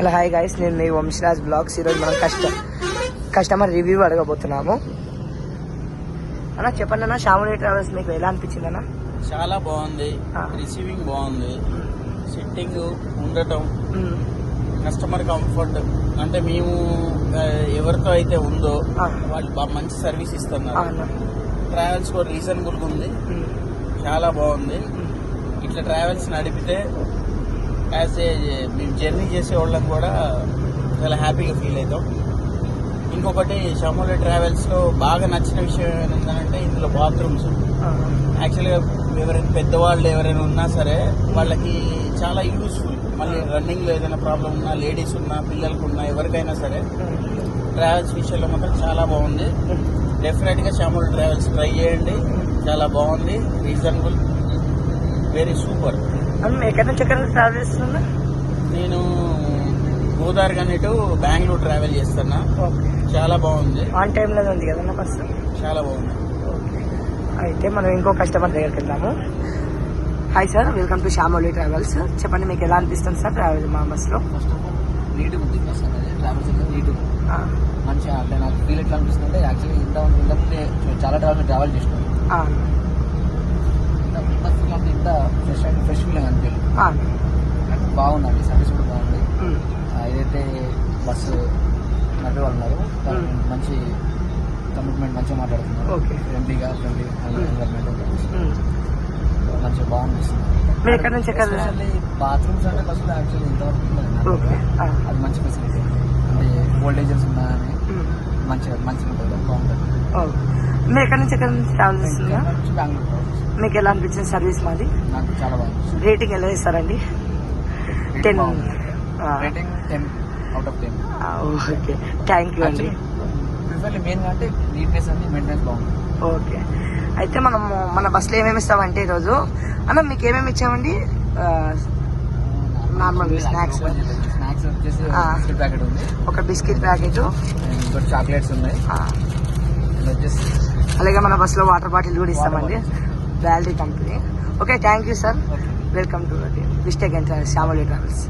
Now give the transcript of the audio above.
Hello hi guys, నేను మీ Vamsharaj blogs. ఈరోజు మనం కస్టమర్ రివ్యూ అడగబోతున్నాము. అన్న చెప్పండి అన్న, శ్యామలి ట్రావెల్స్ మీకు ఎలా అనిపించింది అన్న? చాలా బాగుంది, రిసీవింగ్ బాగుంది, సిట్టింగ్ ఉండటం, కస్టమర్ కంఫర్ట్. అంటే మేము ఎవరితో అయితే ఉందో వాళ్ళు బాగా మంచి సర్వీస్ ఇస్తున్నారు. ట్రావెల్స్ కూడా రీజనబుల్ గా ఉంది, చాలా బాగుంది. ఇట్లా ట్రావెల్స్ నడిపితే యాజ్ ఏ మేము జర్నీ చేసే వాళ్ళని కూడా చాలా హ్యాపీగా ఫీల్ అవుతాం. ఇంకొకటి శ్యామలి ట్రావెల్స్ లో బాగా నచ్చిన విషయం ఏంటంటే ఇందులో బాత్రూమ్స్. యాక్చువల్గా ఎవరైనా పెద్దవాళ్ళు ఎవరైనా ఉన్నా సరే వాళ్ళకి చాలా యూస్ఫుల్. మళ్ళీ రన్నింగ్ లో ఏదైనా ప్రాబ్లం ఉన్నా, లేడీస్ ఉన్నా, పిల్లలకు ఉన్నా, ఎవరికైనా సరే ట్రావెల్స్ విషయంలో మాత్రం చాలా బాగుంది. డెఫినెట్ గా శ్యామలి ట్రావెల్స్ ట్రై చేయండి, చాలా బాగుంది, రీజనబుల్, వెరీ సూపర్. ఎక్కడి నుంచి ఎక్కడ ట్రావెల్ చేస్తున్నా? నేను గోదావరి టు బెంగళూరు ట్రావెల్ చేస్తున్నా. చాలా బాగుంది, ఆన్ టైమ్ లో ఉంది కదా బస్, చాలా బాగుంది. అయితే మనం ఇంకో కస్టమర్ దగ్గరికి వెళ్దాము. Hi sir, welcome to Shyamali travels. చెప్పండి మీకు ఎలా అనిపిస్తుంది సార్ ట్రావెల్ మా బస్ లో? ఫస్ట్ ఆఫ్ ఆల్ నీట్గా ఉంది బస్ అనేది, ట్రావెల్స్ అనేది నీట్గా మంచిగా. అంటే నాకు ఫీల్ ఎట్లా అనిపిస్తుంది అంటే యాక్చువల్లీ ఇంతకుముందే చాలా ట్రావెల్ చేసినాను. బస్ ఇంత ఫ్రెష్ ఫీలింగ్ అనిపించలేదు. బాగుందండి, సర్వీస్ కూడా బాగుంది. ఏదైతే బస్సు నడిపే వాళ్ళు ఉన్నారు మంచి కమిట్మెంట్, మంచిగా మాట్లాడుతున్నారు, ఫ్రెండ్లీగా మంచిగా బాగుంది. ఎస్పెషల్లీ బాత్రూమ్స్ అంటే బస్సులో యాక్చువల్లీ ఇంతవరకు అది మంచి ఫెసిలిటీ. అంటే ఓల్డేజెస్ ఉన్నా కానీ మంచిగా ఉంటుంది, బాగుంటుంది. మీరు ఎక్కడి నుంచి ట్రావెల్ చేస్తున్నా? బెంగళూరు. మీకు ఎలా అనిపించింది సర్వీస్ మాది? నాకు చాలా బాగుంది. రేటింగ్ ఎలా ఇస్తారండి? 10. Rating 10 out of 10. Okay, thank you అండి. ప్రిఫర్లీ మెయిన్గా అంటే నీట్నెస్ అండి, మెయింటెనెన్స్ బాగుంది. ఓకే, అయితే మనము మన బస్సులో ఏమేమి ఇస్తామంటే ఈరోజు అన్న మీకు ఏమేమి ఇచ్చామండి? నార్మల్ స్నాక్స్ వచ్చేసి బిస్కెట్ ప్యాకెట్ ఉంది, ఒక బిస్కెట్ ప్యాకెట్, ఇంకోటి చాక్లెట్స్ ఉన్నాయి. అలాగే మన బస్సులో వాటర్ బాటిల్ కూడా ఇస్తామండి, వ్యాలిటీ company. Okay, thank you sir. Welcome to విస్టేక్ ఎంట్రన్స్ శ్యామలి ట్రావెల్స్.